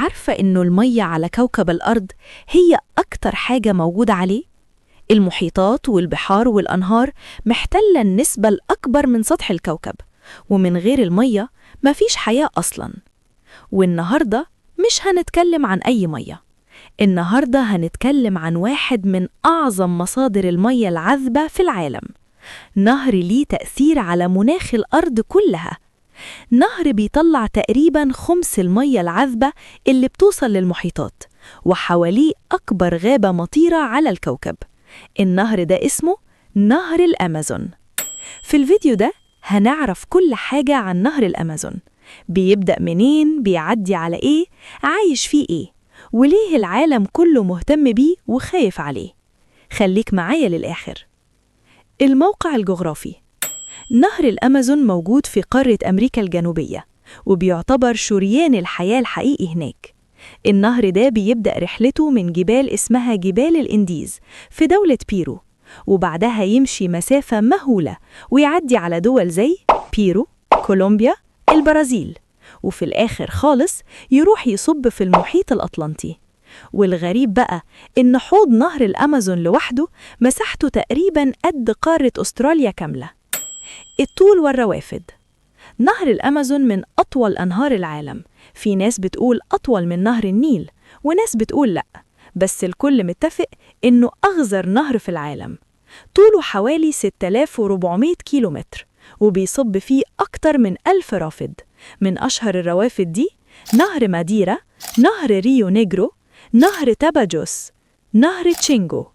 عارفة إنه المية على كوكب الأرض هي أكتر حاجة موجودة عليه؟ المحيطات والبحار والأنهار محتلة النسبة الأكبر من سطح الكوكب، ومن غير المية مفيش حياة أصلاً. والنهاردة مش هنتكلم عن أي مية، النهاردة هنتكلم عن واحد من أعظم مصادر المية العذبة في العالم، نهر ليه تأثير على مناخ الأرض كلها. نهر بيطلع تقريباً خمس المية العذبة اللي بتوصل للمحيطات، وحواليه أكبر غابة مطيرة على الكوكب. النهر ده اسمه نهر الأمازون. في الفيديو ده هنعرف كل حاجة عن نهر الأمازون، بيبدأ منين، بيعدي على إيه، عايش فيه إيه، وليه العالم كله مهتم بيه وخايف عليه. خليك معايا للآخر. الموقع الجغرافي: نهر الأمازون موجود في قارة أمريكا الجنوبية، وبيعتبر شريان الحياة الحقيقي هناك. النهر ده بيبدأ رحلته من جبال اسمها جبال الإنديز في دولة بيرو، وبعدها يمشي مسافة مهولة ويعدي على دول زي بيرو، كولومبيا، البرازيل، وفي الآخر خالص يروح يصب في المحيط الأطلنطي. والغريب بقى إن حوض نهر الأمازون لوحده مساحته تقريباً قد قارة أستراليا كاملة. الطول والروافد: نهر الأمازون من أطول أنهار العالم، في ناس بتقول أطول من نهر النيل وناس بتقول لأ، بس الكل متفق إنه أغزر نهر في العالم. طوله حوالي 6400 كيلومتر، وبيصب فيه أكتر من 1000 رافد. من أشهر الروافد دي نهر ماديرا، نهر ريو نيجرو، نهر تاباجوس، نهر تشينجو.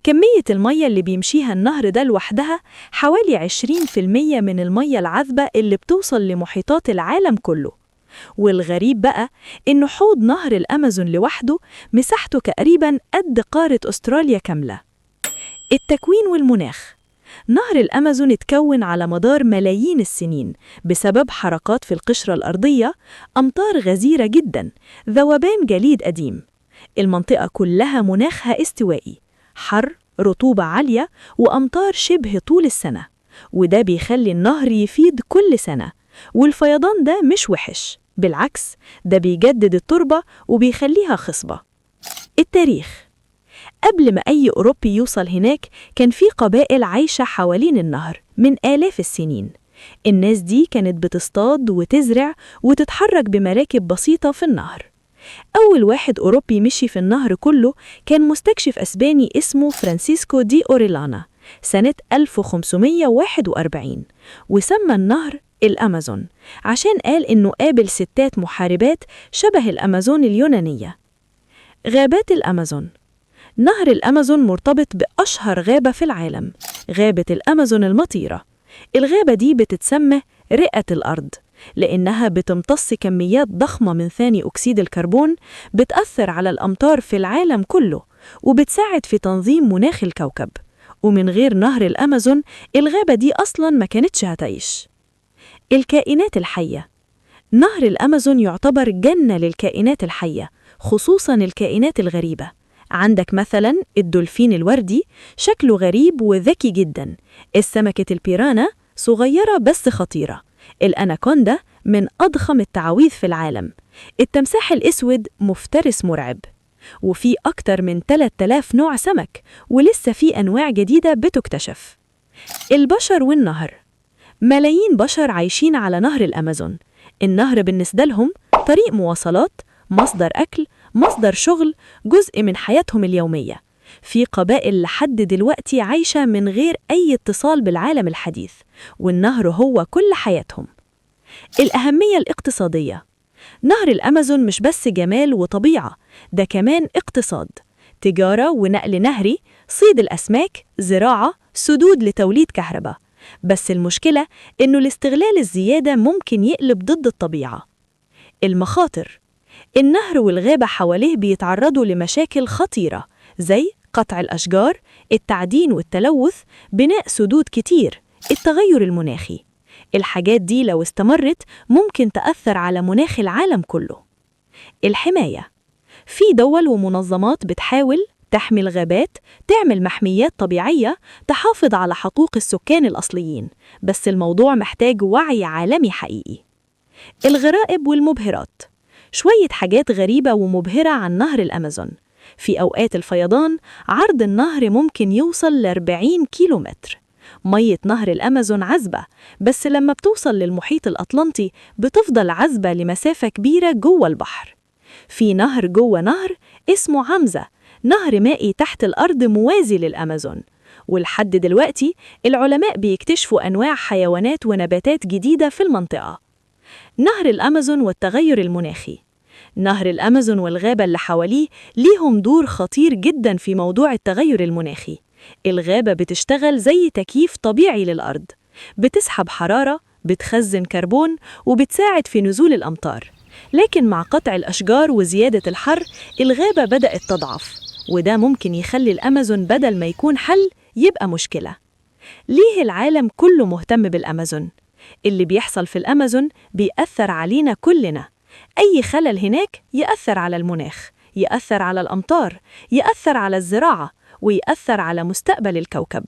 كمية المية اللي بيمشيها النهر ده لوحدها حوالي 20% من المية العذبة اللي بتوصل لمحيطات العالم كله. والغريب بقى إنه حوض نهر الأمازون لوحده مساحته تقريباً قد قارة أستراليا كاملة. التكوين والمناخ: نهر الأمازون اتكون على مدار ملايين السنين بسبب حركات في القشرة الأرضية، أمطار غزيرة جداً، ذوبان جليد قديم. المنطقة كلها مناخها استوائي، حر، رطوبة عالية، وأمطار شبه طول السنة، وده بيخلي النهر يفيض كل سنة. والفيضان ده مش وحش، بالعكس ده بيجدد التربة وبيخليها خصبة. التاريخ: قبل ما أي أوروبي يوصل هناك كان في قبائل عايشة حوالين النهر من آلاف السنين. الناس دي كانت بتصطاد وتزرع وتتحرك بمراكب بسيطة في النهر. أول واحد أوروبي مشي في النهر كله كان مستكشف أسباني اسمه فرانسيسكو دي أوريلانا سنة 1541، وسمى النهر الأمازون عشان قال إنه قابل ستات محاربات شبه الأمازون اليونانية. غابات الأمازون: نهر الأمازون مرتبط بأشهر غابة في العالم، غابة الأمازون المطيرة. الغابة دي بتتسمى رئة الأرض لأنها بتمتص كميات ضخمة من ثاني أكسيد الكربون، بتأثر على الأمطار في العالم كله، وبتساعد في تنظيم مناخ الكوكب. ومن غير نهر الأمازون الغابة دي أصلاً ما كانتش هتعيش. الكائنات الحية: نهر الأمازون يعتبر جنة للكائنات الحية، خصوصاً الكائنات الغريبة. عندك مثلاً الدولفين الوردي، شكله غريب وذكي جداً. السمكة البيرانا صغيرة بس خطيرة. الأناكوندا من أضخم التعاويذ في العالم. التمساح الأسود مفترس مرعب. وفي أكتر من 3000 نوع سمك، ولسه في أنواع جديدة بتكتشف. البشر والنهر: ملايين بشر عايشين على نهر الأمازون. النهر بالنسبة لهم طريق مواصلات، مصدر أكل، مصدر شغل، جزء من حياتهم اليومية. في قبائل لحد دلوقتي عايشة من غير أي اتصال بالعالم الحديث، والنهر هو كل حياتهم. الأهمية الاقتصادية: نهر الأمازون مش بس جمال وطبيعة، ده كمان اقتصاد، تجارة ونقل نهري، صيد الأسماك، زراعة، سدود لتوليد كهرباء. بس المشكلة إنه الاستغلال الزيادة ممكن يقلب ضد الطبيعة. المخاطر: النهر والغابة حواليه بيتعرضوا لمشاكل خطيرة زي قطع الأشجار، التعدين والتلوث، بناء سدود كتير، التغير المناخي. الحاجات دي لو استمرت ممكن تأثر على مناخ العالم كله. الحماية: في دول ومنظمات بتحاول تحمي الغابات، تعمل محميات طبيعية تحافظ على حقوق السكان الأصليين، بس الموضوع محتاج وعي عالمي حقيقي. الغرائب والمبهرات: شوية حاجات غريبة ومبهرة عن نهر الأمازون. في أوقات الفيضان عرض النهر ممكن يوصل ل40 كيلومتر. مية نهر الأمازون عذبة، بس لما بتوصل للمحيط الأطلنطي بتفضل عذبة لمسافة كبيرة جوه البحر. في نهر جوه نهر اسمه عمزة، نهر مائي تحت الأرض موازي للأمازون. ولحد دلوقتي العلماء بيكتشفوا أنواع حيوانات ونباتات جديدة في المنطقة. نهر الأمازون والتغير المناخي. نهر الأمازون والغابة اللي حواليه ليهم دور خطير جدا في موضوع التغير المناخي. الغابة بتشتغل زي تكييف طبيعي للأرض، بتسحب حرارة، بتخزن كربون، وبتساعد في نزول الأمطار. لكن مع قطع الأشجار وزيادة الحر الغابة بدأت تضعف، وده ممكن يخلي الأمازون بدل ما يكون حل يبقى مشكلة. ليه العالم كله مهتم بالأمازون؟ اللي بيحصل في الأمازون بيأثر علينا كلنا. أي خلل هناك يأثر على المناخ، يأثر على الأمطار، يأثر على الزراعة، ويأثر على مستقبل الكوكب.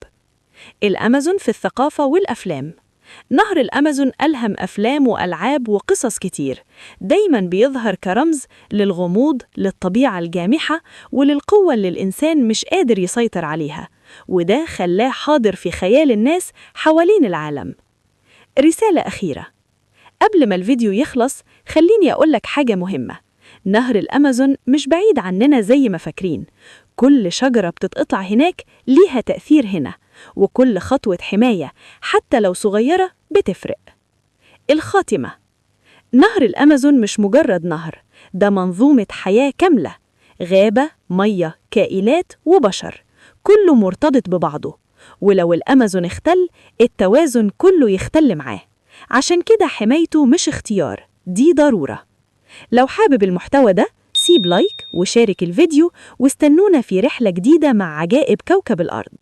الأمازون في الثقافة والأفلام. نهر الأمازون ألهم أفلام وألعاب وقصص كتير، دايماً بيظهر كرمز للغموض، للطبيعة الجامحة، وللقوة اللي الإنسان مش قادر يسيطر عليها، وده خلاه حاضر في خيال الناس حوالين العالم. رسالة أخيرة قبل ما الفيديو يخلص، خليني أقولك حاجة مهمة. نهر الأمازون مش بعيد عننا زي ما فاكرين. كل شجرة بتتقطع هناك ليها تأثير هنا، وكل خطوة حماية حتى لو صغيرة بتفرق. الخاتمة: نهر الأمازون مش مجرد نهر، ده منظومة حياة كاملة. غابة، مية، كائنات وبشر، كله مرتبط ببعضه. ولو الأمازون اختل، التوازن كله يختل معاه. عشان كده حمايته مش اختيار، دي ضرورة. لو حابب المحتوى ده سيب لايك وشارك الفيديو، واستنونا في رحلة جديدة مع عجائب كوكب الأرض.